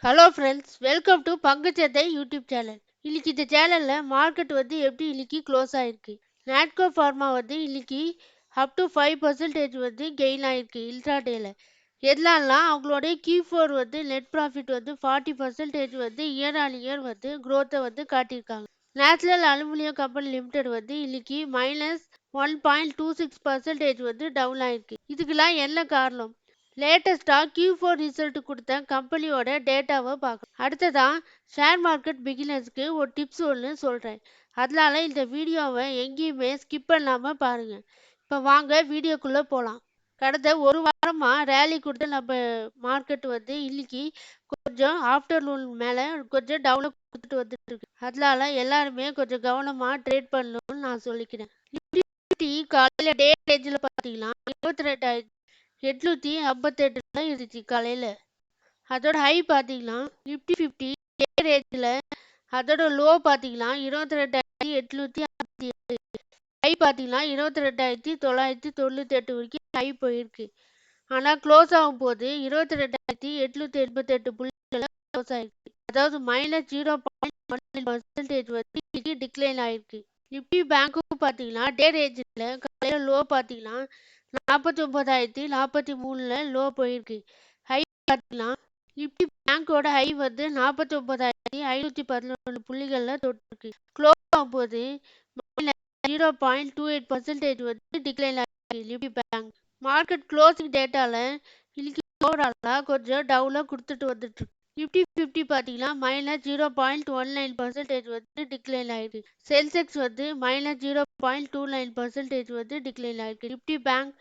Hello friends, welcome to பங்குச்சந்தை YouTube channel. இன்னைக்கு இந்த சேனல்ல மார்க்கெட் எப்படி இன்னைக்கு க்ளோஸ் ஆயிருக்கு. நாட்கோ ஃபார்மா இன்னைக்கு அப் டு 5% கெயின் ஆயிருக்கு இன்ட்ராடேல. எதனாலனா அவங்களுடைய Q4 net profit 40% year on year growth காட்டியிருக்காங்க. நேஷனல் அலுமினியம் கம்பெனி லிமிடெட் இன்னைக்கு -1.26% டவுன் ஆயிருக்கு. இதுக்கெல்லாம் என்ன காரணம்? லேட்டஸ்டா Q4 ரிசல்ட் கொடுத்த கம்பெனியோட டேட்டாவை பார்க்கலாம். அடுத்ததா ஷேர் மார்க்கெட் பிகினர்ஸ்க்கு ஒரு டிப்ஸ் ஒன்று சொல்றேன். அதனால இந்த வீடியோவை எங்கேயுமே ஸ்கிப் பண்ணாம பாருங்க. இப்போ வாங்க வீடியோக்குள்ள போலாம். கடந்த ஒரு வாரமா ரேலி கொடுத்த நம்ம மார்க்கெட் இன்னைக்கு கொஞ்சம் ஆஃப்டர்நூன் மேல கொஞ்சம் டவுன் கொடுத்துட்டு வந்துட்டு இருக்கு. அதனால எல்லாருமே கொஞ்சம் கவனமா ட்ரேட் பண்ணணும்னு நான் சொல்லிக்கிறேன். நிஃப்டி காலையில டே ரேஞ்சில் பார்த்தீங்கன்னா 22,858 இருந்துச்சு காலையில. அதோட ஹை பார்த்தீங்கன்னா நிஃப்டி 50 டே ரேஞ்சில் அதோட லோ பார்த்தீங்கன்னா 22,857. ஹை பார்த்தீங்கன்னா 22,998 வரைக்கும் ஹை போயிருக்கு. ஆனால் க்ளோஸ் ஆகும் போது 22,888 புள்ளிகள் க்ளோஸ் ஆயிருக்கு. அதாவது -0.19% டிக்ளைன் ஆயிருக்கு. நிஃப்டி பேங்க்கும் பார்த்தீங்கன்னா டே ரேஞ்சில் காலையில லோ பார்த்தீங்கன்னா 49,043 லோ போயிருக்கு. ஹை பார்த்தீங்கன்னா நிஃப்டி பேங்கோட ஹை 49,511 புள்ளிகள்ல தொட்டிருக்கு. க்ளோஸ் ஆகும்போது -0.28% டிக்ளைன் ஆயிருக்கு நிஃப்டி பேங்க். மார்க்கெட் க்ளோசிங் டேட்டால இன்னைக்கு ஓவராலா கொஞ்சம் டவுன்ல கொடுத்துட்டு வந்துட்டு இருக்கு. நிஃப்டி 50 பார்த்தீங்கன்னா -0.19% டிக்ளைன் ஆயிருக்கு. சென்செக்ஸ் -0.29% டிக்ளைன் ஆயிருக்கு. Nifty bank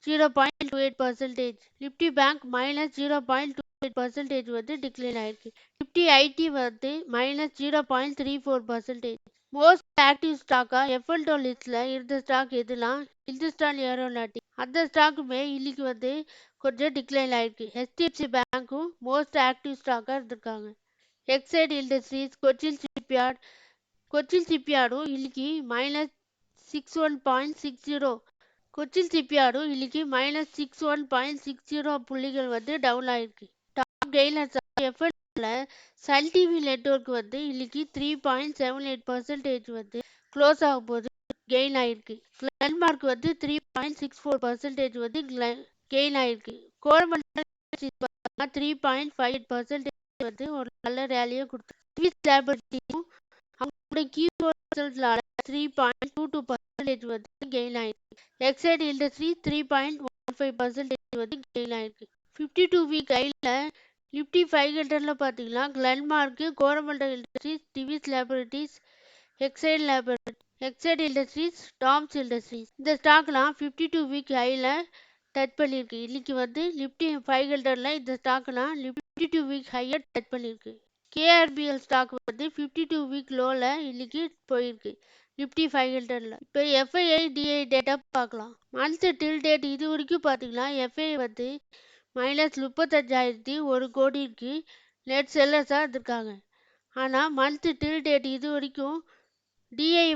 0.28%. Nifty bank -0.28% decline ஆயிருக்கு. நிஃப்டி ஐடி -0.34%. மோஸ்ட் ஆக்டிவ் ஸ்டாக்கா F&O லிஸ்ட்ல இருந்த ஸ்டாக் எதுனா இந்துஸ்தான் ஏரோநாட்டிக். அந்த ஸ்டாக்குமே இன்னைக்கு கொஞ்சம் டிக்ளைன் ஆயிருக்கு. HDFC பேங்க்கும் மோஸ்ட் ஆக்டிவ் ஸ்டாக்கா இருந்திருக்காங்க. எக்ஸைட் இண்டஸ்ட்ரீஸ், கொச்சின் ஷிப்யார்டும் இன்னைக்கு -61.60. கொச்சின் ஷிப்யார்டும் இன்னைக்கு -61.60 புள்ளிகள் டவுன் ஆயிருக்கு. டாப் கெய்னர்ஸ் F&Oல சன் டிவி நெட்வொர்க் இன்னைக்கு 3.78% க்ளோஸ் ஆகும் போது கெயின் ஆயிருக்கு. கிளென்மார்க் 3.64% கெயின் ஆயிருக்கு. கோரமண்டல் 3.58% ஒரு நல்ல ரேலியை கொடுத்து. ஸ்விஸ் லேபரேட்டரியும் அவங்களோட Q4 ரிசல்ட்னால 3.22% கெயின் ஆயிருக்கு. எக்ஸைட் இண்டஸ்ட்ரி 3.15% கெயின் ஆயிருக்கு. 52 வீக் ஹைல நிஃப்டி 500ல பார்த்தீங்கன்னா Glenmark, Coromandel industries, TVS laboratories, excite industries, Tom's industries இந்த ஸ்டாக்லாம் 52 வீக் ஹைல டச் பண்ணியிருக்கு. இன்னைக்கு நிஃப்டி 500ல இந்த ஸ்டாக்லாம் 52 வீக் ஹையை டச் பண்ணியிருக்கு. KRBL ஸ்டாக் 52 வீக் லோல இன்னைக்கு போயிருக்கு நிஃப்டி 500ல. இப்போ FII DI டேட்டா பார்க்கலாம். மந்த் டில் டேட் இது வரைக்கும் பார்த்தீங்கன்னா FII -35,001 கோடிக்கு நெட் செல்லர்ஸாக இருந்திருக்காங்க. ஆனால் மந்த் டில் டேட் இது வரைக்கும் DI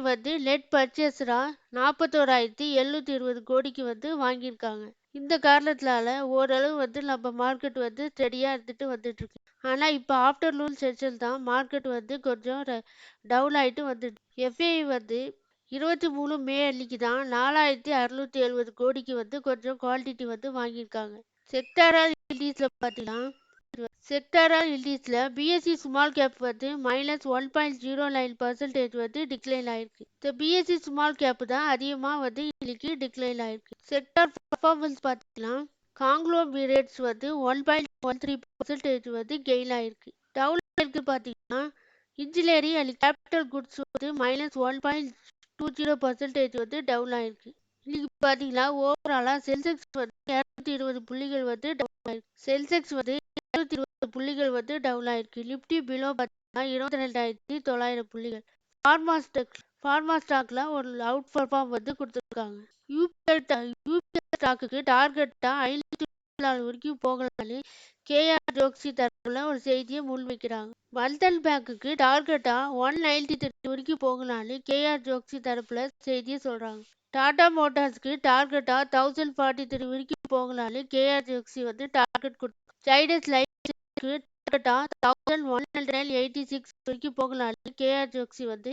நெட் பர்ச்சேஸரா 41,720 கோடிக்கு வாங்கியிருக்காங்க. இந்த காரணத்தினால ஓரளவு நம்ம மார்க்கெட் ஸ்டெடியாக இருந்துட்டு வந்துட்டு இருக்கு. ஆனால் இப்போ ஆஃப்டர்நூன் செஷன் தான் மார்க்கெட் கொஞ்சம் டவுன் ஆகிட்டு வந்துட்டு. FII 23 மே அன்னைக்கு தான் 4,670 கோடிக்கு கொஞ்சம் குவான்டிட்டி வாங்கியிருக்காங்க. செக்டாரல் இண்டீஸ்ல பார்த்தீங்கன்னா BSE ஸ்மால் கேப் -1.09% டிக்ளைன் ஆயிருக்கு. இந்த BSE ஸ்மால் கேப் தான் அதிகமாக இன்னைக்கு டிக்ளைன் ஆயிருக்கு. செக்டார் பர்ஃபார்மன்ஸ் பார்த்தீங்கன்னா காங்க்ளோமரேட்ஸ் 1.13% கெயின் ஆயிருக்கு. டவுன் ஆயிருக்கு பார்த்தீங்கன்னா engineering and capital goods -1.20% down ஆயிருக்கு. இன்னைக்கு பார்த்தீங்கன்னா ஓவராலா சென்செக்ஸ் 220 புள்ளிகள் டவுன் ஆயிருக்கு. சென்செக்ஸ் 220 புள்ளிகள் டவுன் ஆயிருக்கு. நிஃப்டி பிலோ பார்த்தீங்கன்னா 22,900 புள்ளிகள். ஃபார்மா ஸ்டாக்ல ஒரு அவுட் பர்ஃபார்ம் கொடுத்துருக்காங்க. யூபிஎல் ஸ்டாக்குக்கு டார்கெட்டா 504 வரைக்கும் போகலான்னு KR ஜோக்சி தரப்புல ஒரு செய்தியை முன்வைக்கிறாங்க. பந்தன் பேங்குக்கு டார்கெட்டா 193 வரைக்கும் போகலான்னு KR ஜோக்சி தரப்புல செய்தியை சொல்றாங்க. டாடா மோட்டார்ஸ்க்கு டார்கெட்டா 1043 வரைக்கும் போகலான்னு KR ஜோக்சி டார்கெட் கொடுத்தாங்க. சைடஸ் லைஃப்க்கு டார்கெட்டா 1186 வரைக்கும் போகலான்னு கேஆர்ஜிஓசி வந்து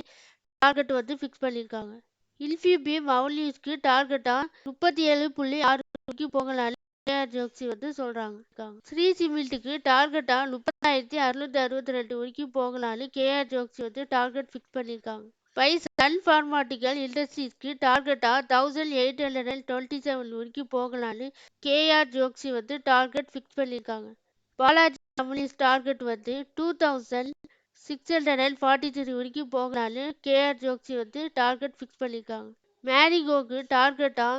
டார்கெட் வந்து ஃபிக்ஸ் பண்ணியிருக்காங்க. இன்ஃபிபீம் அவல்யூஸ்க்கு டார்கெட்டா 37.6 வரைக்கும் போகலான்னு கேஆர்ஜிஓசி வந்து சொல்றாங்க. ஸ்ரீ சிமெண்ட்டுக்கு டார்கெட்டா 30,662 வரைக்கும் போகலான்னு கேஆர்ஜிஓசி வந்து டார்கெட் ஃபிக்ஸ் பண்ணியிருக்காங்க. சன் பார்மாட்டிக்கல் இண்டஸ்ட்ரீஸ்க்கு டார்கெட்டா 1827 வரைக்கும் போகலான்னு கேஆர்ஜிஓசி வந்து டார்கெட் ஃபிக்ஸ் பண்ணியிருக்காங்க. பாலாஜி கம்பெனிஸ் டார்கெட் வந்து 2643 வரைக்கும் போகலான்னு கேஆர்ஜிஓசி வந்து டார்கெட் ஃபிக்ஸ் பண்ணியிருக்காங்க. மேரிகோக்கு டார்கெட்டா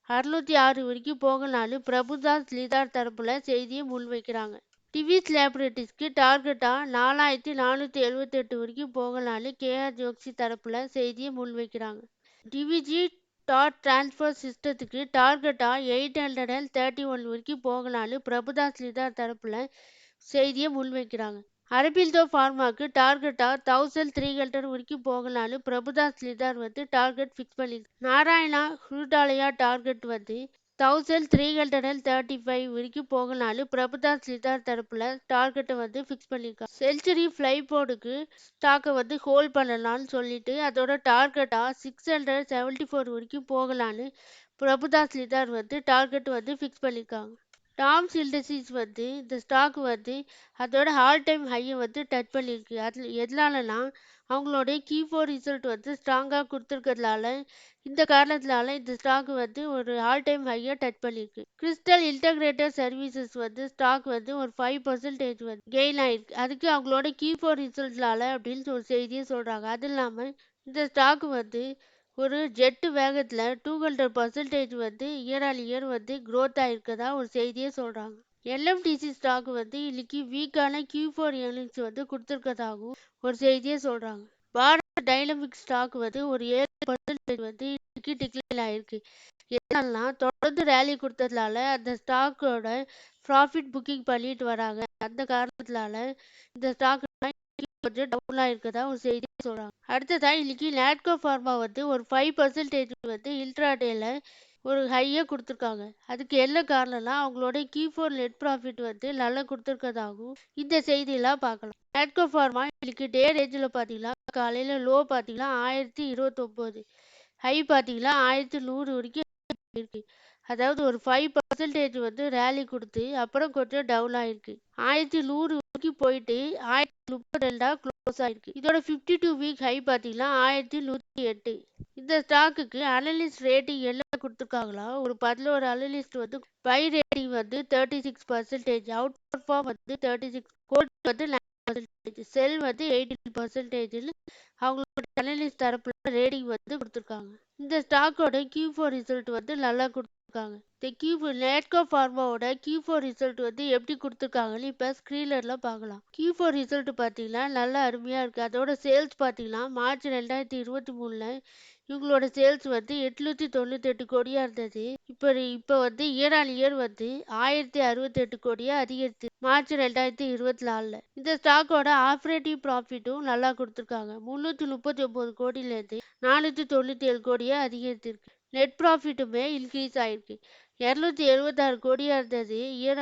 606 வரைக்கும் போகலான்னு பிரபுதாஸ் லீதார் தரப்புல செய்தியை முன்வைக்கிறாங்க. டிவிஸ் லேபரேட்டரிஸ்க்கு டார்கெட்டா 4478 வரைக்கும் போகலான்னு கேஆர்ஜிஓசி தரப்புல செய்தியை முன்வைக்கிறாங்க. டிவிஜி டாட் டிரான்ஸ்பர் சிஸ்டத்துக்கு டார்கெட்டா 831 வரைக்கும் போகலான்னு பிரபுதாஸ் லீதார் தரப்புல செய்தியை முன்வைக்கிறாங்க. அரபிந்தோ ஃபார்மாக்கு டார்கெட்டா 1300 வரைக்கும் போகலான்னு பிரபுதாஸ் லீதார் வந்து டார்கெட் ஃபிக்ஸ் பண்ணியிருக்காங்க. நாராயணா ஹுருடாலயா டார்கெட் வந்து 1335 வரைக்கும் போகலான்னு பிரபுதாஸ் லீதார் தரப்புல டார்கெட்டை வந்து ஃபிக்ஸ் பண்ணியிருக்காங்க. செஞ்சுரி ஃப்ளைபோர்டுக்கு ஸ்டாக்கை வந்து ஹோல்ட் பண்ணலான்னு சொல்லிட்டு அதோட டார்கெட்டா 674 வரைக்கும் போகலான்னு பிரபுதாஸ் லீதார் வந்து டார்கெட் வந்து ஃபிக்ஸ் பண்ணியிருக்காங்க. டாம்ஸ் இண்டஸ்ட்ரீஸ் வந்து இந்த ஸ்டாக் வந்து அதோட ஆல் டைம் ஹையை வந்து டச் பண்ணியிருக்கு. அதில் எதனாலனா அவங்களோட Q4 ரிசல்ட் வந்து ஸ்ட்ராங்காக கொடுத்துருக்கிறதுனால இந்த காரணத்தினால இந்த ஸ்டாக் வந்து ஒரு ஆல் டைம் ஹையை டச் பண்ணியிருக்கு. கிறிஸ்டல் இன்டகிரேட்டட் சர்வீசஸ் வந்து ஸ்டாக் வந்து ஒரு 5% வந்து கெயின் ஆயிருக்கு. அதுக்கு அவங்களோட Q4 ரிசல்ட்னால அப்படின்னு ஒரு செய்தியை சொல்கிறாங்க. அது இல்லாமல் இந்த ஸ்டாக் வந்து ஒரு ஜெட்டு வேகத்தில் 200% வந்து இயர் வந்து க்ரோத் ஆகிருக்கதா ஒரு செய்தியை சொல்கிறாங்க. எல்எம்டிசி ஸ்டாக் வந்து இன்னைக்கு வீக்கான Q4 ஏர்னிங்ஸ் வந்து கொடுத்துருக்கதாகவும் ஒரு செய்தியை சொல்கிறாங்க. பாரத் டைனமிக் ஸ்டாக் வந்து ஒரு 7% வந்து இன்னைக்கு டிக்ளைன் ஆயிருக்கு. எதனாலனா தொடர்ந்து ரேலி கொடுத்ததுனால அந்த ஸ்டாக்கோட ப்ராஃபிட் புக்கிங் பண்ணிட்டு வராங்க. அந்த காரணத்தினால இந்த ஸ்டாக் கொஞ்சம் டவுன் ஆயிருக்கதா ஒரு செய்தி சொல்றாங்க. அடுத்ததா இன்னைக்கு நாட்கோ ஃபார்மா வந்து ஒரு 5% வந்து இன்ட்ராடேல ஒரு ஹையை கொடுத்துருக்காங்க. அதுக்கு என்ன காரணம்னா அவங்களோட Q4 நெட் ப்ராஃபிட் வந்து நல்லா கொடுத்துருக்கதாகவும் இந்த செய்தியெல்லாம் பார்க்கலாம். நாட்கோ ஃபார்மா இன்னைக்கு டே ரேஞ்சில் பார்த்தீங்கன்னா காலையில் லோ பார்த்தீங்கன்னா 1029, ஹை பார்த்தீங்கன்னா 1100 வரைக்கும் இருக்கு. அதாவது ஒரு 5% வந்து ரேலி கொடுத்து அப்புறம் கொஞ்சம் டவுன் ஆயிருக்கு. 1100 வரைக்கும் போயிட்டு 1032 க்ளோஸ் ஆயிருக்கு. இதோட 52 வீக் ஹை பார்த்தீங்கன்னா 1108. இந்த ஸ்டாக்குக்கு அனலிஸ்ட் ரேட்டிங் என்ன கொடுத்துருக்காங்களா, ஒரு 11 அனலிஸ்ட் வந்து பை ரேட்டிங் வந்து 36%, அவுட் பர்ஃபார்ம் வந்து 36, ஹோல்ட் வந்து 9%, செல் வந்து 18% அவங்களோட அனலிஸ்ட் தரப்புல ரேட்டிங் வந்து கொடுத்துருக்காங்க. இந்த ஸ்டாக்கோட Q4 ரிசல்ட் வந்து நல்லா கொடுத்துருக்காங்க. இந்த நேட்கோ ஃபார்மாவோட Q4 ரிசல்ட் வந்து எப்படி கொடுத்துருக்காங்கன்னு இப்போ ஸ்க்ரீனரில் பார்க்கலாம். Q4 ரிசல்ட் பார்த்தீங்கன்னா நல்லா அருமையாக இருக்குது. அதோட சேல்ஸ் பார்த்தீங்கன்னா மார்ச் 2023 இவங்களோட சேல்ஸ் வந்து 898 கோடியாக இருந்தது. இப்போ வந்து இயர் வந்து 1068 கோடியாக அதிகரித்து மார்ச் 2024. இந்த ஸ்டாக்கோட ஆப்ரேட்டிவ் ப்ராஃபிட்டும் நல்லா கொடுத்துருக்காங்க. 339 கோடியிலேருந்து 497 கோடியாக அதிகரித்திருக்கு. நெட் ப்ராஃபிட்டுமே இன்க்ரீஸ் ஆயிருக்கு. 276 கோடியா இருந்தது இயர்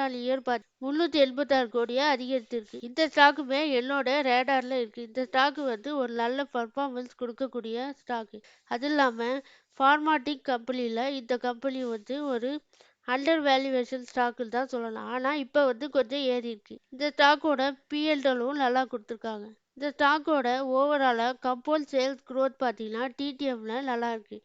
386 கோடியா அதிகரித்திருக்கு. இந்த ஸ்டாக்குமே என்னோட ரேடார்ல இருக்கு. இந்த ஸ்டாக்கு வந்து ஒரு நல்ல பர்ஃபார்மன்ஸ் கொடுக்கக்கூடிய ஸ்டாக்கு. அது இல்லாமல் ஃபார்மாட்டிக் கம்பெனியில் இந்த கம்பெனி வந்து ஒரு அண்டர் வேல்யூவேஷன் ஸ்டாக்குன்னு தான் சொல்லலாம். ஆனால் இப்போ வந்து கொஞ்சம் ஏறி இருக்கு. இந்த ஸ்டாக்கோட பிஎல்டலும் நல்லா கொடுத்துருக்காங்க. இந்த ஸ்டாக்கோட ஓவராலாக கம்பவுண்ட் சேல்ஸ் க்ரோத் பார்த்தீங்கன்னா டிடிஎம்ல நல்லா இருக்கு.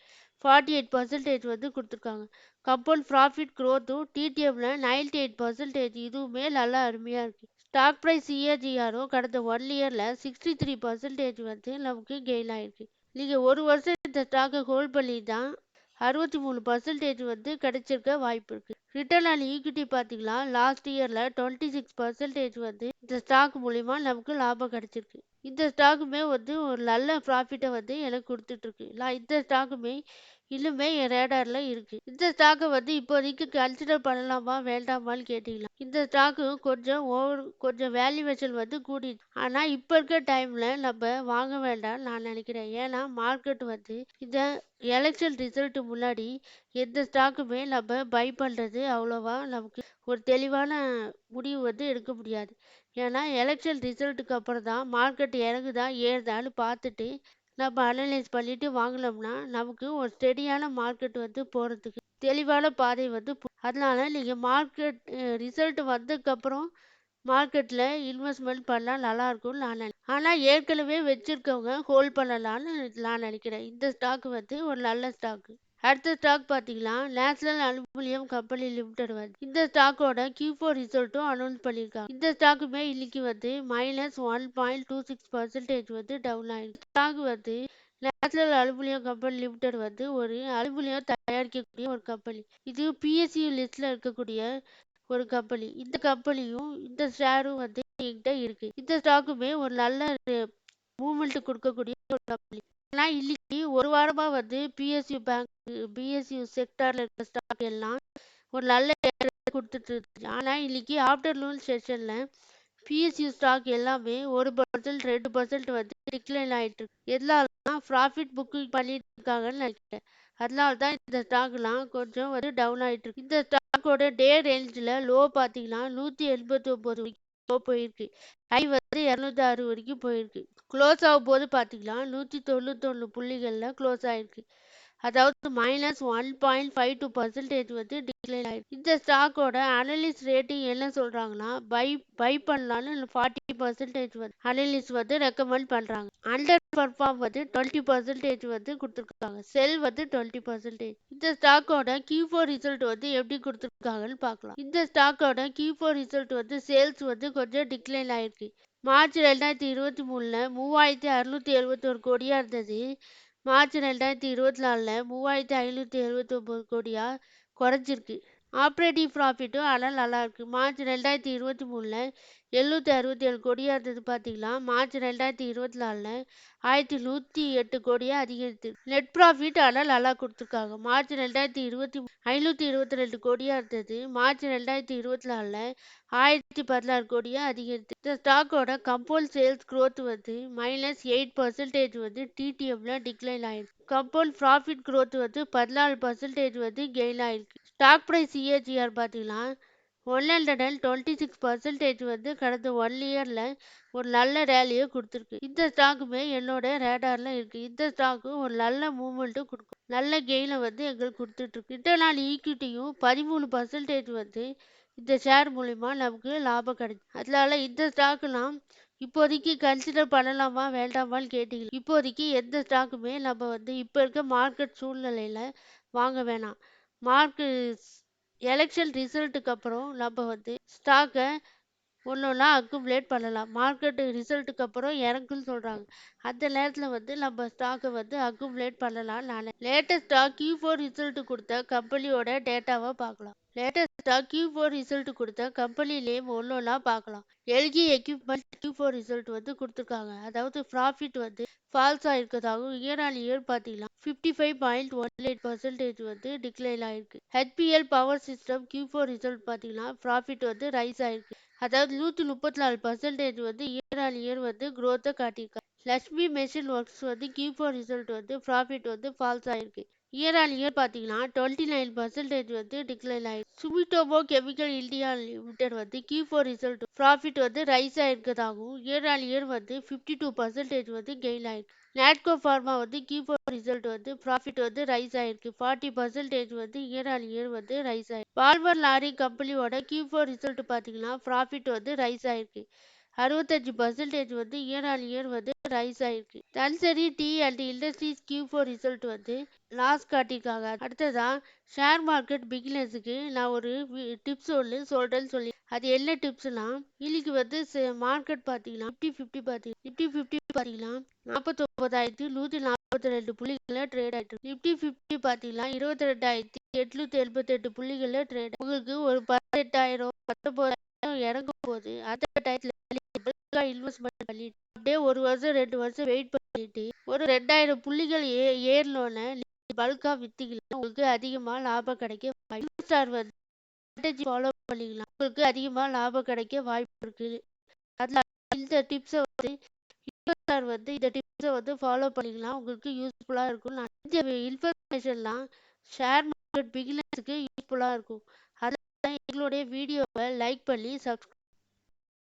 48% வந்து கொடுத்துருக்காங்க. கம்பவுண்ட் ப்ராஃபிட் க்ரோத்தும் டிடிஎம்ல 98%, இதுவுமே நல்லா அருமையாக இருக்குது. ஸ்டாக் ப்ரைஸ் சிஏஜிஆரும் கடந்த 1 இயரில் 63% வந்து நமக்கு கெயின் ஆயிருக்கு. நீங்கள் ஒரு வருஷம் இந்த ஸ்டாக்கை ஹோல்ட் பண்ணி தான் 63% வந்து கிடைச்சிருக்க வாய்ப்பு இருக்குது. ரிட்டர்ன் ஆன் ஈக்விட்டி பார்த்தீங்கன்னா லாஸ்ட் இயரில் 26% வந்து இந்த ஸ்டாக் மூலிமா நமக்கு லாபம் கிடைச்சிருக்கு. இந்த ஸ்டாக்குமே வந்து ஒரு நல்ல ப்ராஃபிட்டை வந்து எனக்கு கொடுத்துட்ருக்கு. இந்த ஸ்டாக்குமே இன்னுமே என் ரேடாரில் இருக்குது. இந்த ஸ்டாக்கை வந்து இப்போதைக்கு கன்சிடர் பண்ணலாமா வேண்டாமான்னு கேட்டிங்களா, இந்த ஸ்டாக்கு கொஞ்சம் வேல்யூவேஷன் வந்து கூடிடுச்சு. ஆனால் இப்போ இருக்க டைமில் நம்ம வாங்க வேண்டாம்னு நான் நினைக்கிறேன். ஏன்னா மார்க்கெட் வந்து இந்த எலெக்ஷன் ரிசல்ட் முன்னாடி எந்த ஸ்டாக்குமே நம்ம பை பண்ணுறது அவ்வளோவா நமக்கு ஒரு தெளிவான முடிவு வந்து எடுக்க முடியாது. ஏன்னா எலெக்ஷன் ரிசல்ட்டுக்கு அப்புறம் தான் மார்க்கெட் இறங்குதா ஏறுதான்னு பார்த்துட்டு நம்ம அனலைஸ் பண்ணிட்டு வாங்கினோம்னா நமக்கு ஒரு ஸ்டெடியான மார்க்கெட் வந்து போகிறதுக்கு தெளிவான பாதை வந்து அதனால நீங்கள் மார்க்கெட் ரிசல்ட் வந்ததுக்கப்புறம் மார்க்கெட்டில் இன்வெஸ்ட்மெண்ட் பண்ணால் நல்லா இருக்கும்னு நான் நினைக்கிறேன். ஆனால் ஏற்கனவே வச்சுருக்கவங்க ஹோல்ட் பண்ணலான்னு நான் நினைக்கிறேன். இந்த ஸ்டாக் வந்து ஒரு நல்ல ஸ்டாக்கு. அடுத்த ஸ்டாக் பார்த்தீங்கன்னா நேஷனல் அலுமினியம் கம்பெனி லிமிடெட் வந்து இந்த ஸ்டாக்கோட Q4 ரிசல்ட்டும் அனௌன்ஸ் பண்ணியிருக்காங்க. இந்த ஸ்டாக்குமே இன்னைக்கு வந்து -1.26% வந்து டவுன் ஆயிருக்கு. ஸ்டாக் வந்து நேஷனல் அலுமினியம் கம்பெனி லிமிடெட் வந்து ஒரு அலுமினியம் தயாரிக்கக்கூடிய ஒரு கம்பெனி. இது PSU லிஸ்ட்ல இருக்கக்கூடிய ஒரு கம்பெனி. இந்த கம்பெனியும் இந்த ஷேரும் வந்து என்கிட்ட இருக்கு. இந்த ஸ்டாக்குமே ஒரு நல்ல மூவ்மெண்ட் கொடுக்கக்கூடிய ஒரு கம்பெனி. ஆனா இன்னைக்கு ஒரு வாரமா வந்து PSU செக்டார்ல இருக்க ஸ்டாக் எல்லாம் ஒரு நல்ல கொடுத்துட்டு இருந்துச்சு. ஆனா இன்னைக்கு ஆஃப்டர்நூன் செஷன்ல PSU ஸ்டாக் எல்லாமே 1% 2% வந்து டிக்ளைன் ஆயிட்டு இருக்கு. எதனாலனா ப்ராஃபிட் புக்கிங் பண்ணிட்டு இருக்காங்கன்னு நினைக்கிறேன். அதனால தான் இந்த ஸ்டாக்லாம் கொஞ்சம் வந்து டவுன் ஆயிட்டு இருக்கு. இந்த ஸ்டாக்கோட டே ரேஞ்சில் லோ பார்த்தீங்கன்னா 189 லோ போயிருக்கு. ஹை வந்து 206 வரைக்கும் போயிருக்கு. க்ளோஸ் ஆகும் போது பார்த்தீங்கன்னா 191 புள்ளிகளில் க்ளோஸ் ஆயிருக்கு. அதாவது -1.52% வந்து டிக்ளைன் ஆயிருக்கு. இந்த ஸ்டாக்கோட அனலிஸ்ட் ரேட்டிங் என்ன சொல்றாங்கன்னா பை பண்ணலான்னு 40% வந்து அனலிஸ்ட் வந்து ரெக்கமெண்ட் பண்றாங்க. அண்டர் பர்ஃபார்ம் வந்து 20% வந்து கொடுத்துருக்காங்க. செல் வந்து 20%. இந்த ஸ்டாக்கோட Q4 ரிசல்ட் வந்து எப்படி கொடுத்துருக்காங்கன்னு பார்க்கலாம். இந்த ஸ்டாக்கோட Q4 ரிசல்ட் வந்து சேல்ஸ் வந்து கொஞ்சம் டிக்ளைன் ஆயிருக்கு. மார்ச் 2023ல 3671 கோடியா இருந்தது. மார்ச் 2024ல 3579 கோடியா குறைஞ்சிருக்கு. ஆப்ரேட்டிவ் ப்ராஃபிட்டும் ஆனால் நல்லா இருக்கு. மார்ச் 2023ல 767 கோடியா இருந்தது பார்த்தீங்களா, மார்ச் 2024ல 1108 கோடியா அதிகரித்து. நெட் ப்ராஃபிட் ஆனால் நல்லா கொடுத்துருக்காங்க. மார்ச் 2020 522 கோடியா இருந்தது. மார்ச் 2024ல 1016 கோடியா அதிகரித்து. இந்த ஸ்டாக்கோட கம்பவுண்ட் சேல்ஸ் growth வந்து -8% வந்து TTMல டிக்ளைன் ஆயிருக்கு. கம்பவுண்ட் ப்ராஃபிட் growth வந்து 14% வந்து கெயின் ஆயிருக்கு. ஸ்டாக் பிரைஸ் CAGR பார்த்தீங்கன்னா 126% வந்து கடந்த 1 இயர்ல ஒரு நல்ல ரேலியை கொடுத்துருக்கு. இந்த ஸ்டாக்குமே என்னோட ரேடார்ல இருக்கு. இந்த ஸ்டாக்கு ஒரு நல்ல மூவ்மெண்ட்டும் கொடுக்கும். நல்ல கெயினை வந்து எங்களுக்கு கொடுத்துட்டு இருக்கு. இன்டர்னல் ஈக்விட்டியும் 13% வந்து இந்த ஷேர் மூலிமா நமக்கு லாபம் கிடைக்கும். அதனால இந்த ஸ்டாக்குலாம் இப்போதைக்கு கன்சிடர் பண்ணலாமா வேண்டாமான்னு கேட்டீங்க. இப்போதைக்கு எந்த ஸ்டாக்குமே நம்ம வந்து இப்போ இருக்க மார்க்கெட் சூழ்நிலையில வாங்க வேணாம். எலெக்ஷன் ரிசல்ட்டுக்கு அப்புறம் நம்ம வந்து ஸ்டாக்கை ஒன்றா அக்குமுலேட் பண்ணலாம். மார்க்கெட் ரிசல்ட்டுக்கு அப்புறம் இறங்குன்னு சொல்கிறாங்க. அந்த நேரத்தில் வந்து நம்ம ஸ்டாக்கை வந்து அக்குமுலேட் பண்ணலாம். நான் லேட்டஸ்ட்டாக Q4 ரிசல்ட்டு கொடுத்த கம்பெனியோட டேட்டாவை பார்க்கலாம். லேட்டஸ்ட்டாக Q4 ரிசல்ட் கொடுத்த கம்பெனி நேம் ஒன்றா பார்க்கலாம். எல்ஜி எக்யூப்மெண்ட் Q4 ரிசல்ட் வந்து கொடுத்துருக்காங்க. அதாவது ப்ராஃபிட் வந்து ஃபால்ஸ் ஆயிருக்கதாகவும் இயர் ஆன் இயர் பார்த்தீங்கன்னா 55.18% வந்து டிக்ளைன் ஆயிருக்கு. HPL power system Q4 result பார்த்தீங்கன்னா ப்ராஃபிட் வந்து ரைஸ் ஆயிருக்கு. அதாவது 134% வந்து இயர் ஆன் இயர் வந்து growth காட்டியிருக்காங்க. லக்ஷ்மி மெஷின் ஒர்க்ஸ் வந்து Q4 ரிசல்ட் வந்து ப்ராஃபிட் வந்து ஃபால்ஸ் ஆயிருக்கு. இயர் ஆன் இயர் பார்த்தீங்கன்னா 29% வந்து டிக்ளைன் ஆயிருக்கு. சுமிட்டோமோ கெமிக்கல் இந்தியா லிமிடெட் வந்து Q4 ரிசல்ட் ப்ராஃபிட் வந்து ரைஸ் ஆயிருக்கதாகவும் இயர் ஆன் இயர் வந்து 52% வந்து கெயின் ஆயிருக்கு. நாட்கோ ஃபார்மா வந்து Q4 ரிசல்ட் வந்து ப்ராஃபிட் வந்து ரைஸ் ஆயிருக்கு. 40% வந்து இயர் ஆன் இயர் வந்து ரைஸ் ஆயிருக்கு. பால்மர் லாரி கம்பெனியோட Q4 ரிசல்ட் பார்த்தீங்கன்னா ப்ராஃபிட் வந்து ரைஸ் ஆயிருக்கு. 65% வந்து இயர் ஆன் இயர் வந்து ரைஸ் ஆயிருக்கு. Dhunseri tea and industries Q4 result வந்து லாஸ் காட்டியிருக்காங்க. அடுத்ததா ஷேர் மார்க்கெட் பிகினர்ஸுக்கு நான் ஒரு டிப்ஸ் ஒன்று சொல்கிறேன்னு சொல்லி அது என்ன டிப்ஸ்னா இன்னைக்கு வந்து மார்க்கெட் பார்த்தீங்கன்னா நிஃப்டி 50 பார்த்தீங்கன்னா 49,142 புள்ளிகளில் ட்ரேட் ஆயிட்டு இருக்கு. நிஃப்டி 50 பார்த்தீங்கன்னா 22,888 புள்ளிகளில் ட்ரேட். உங்களுக்கு ஒரு 18,000 19,000 இறங்கும் போது அந்த டயத்தில் இன்வெஸ்ட்மெண்ட் பண்ணிட்டு அப்படியே ஒரு வருஷம் 2 வருஷம் வெயிட் பண்ணிட்டு ஒரு 2000 புள்ளிகள் ஏறலோன்னு பல்கா வித்தீங்கன்னா உங்களுக்கு அதிகமா லாபம் கிடைக்க வாய்ப்பு ஸ்டார் வந்து strategy ஃபாலோ பண்ணிக்கலாம். உங்களுக்கு அதிகமா லாபம் கிடைக்க வாய்ப்பு இருக்கு. அதில் இந்த டிப்ஸை வந்து இந்த டிப்ஸை வந்து ஃபாலோ பண்ணிக்கலாம். உங்களுக்கு யூஸ்ஃபுல்லாக இருக்கும். இந்த இன்ஃபர்மேஷன்லாம் ஷேர் மார்க்கெட் பிகினர்ஸுக்கு யூஸ்ஃபுல்லாக இருக்கும். அதனால எங்களுடைய வீடியோவை லைக் பண்ணி சப்ஸ்கிரைப்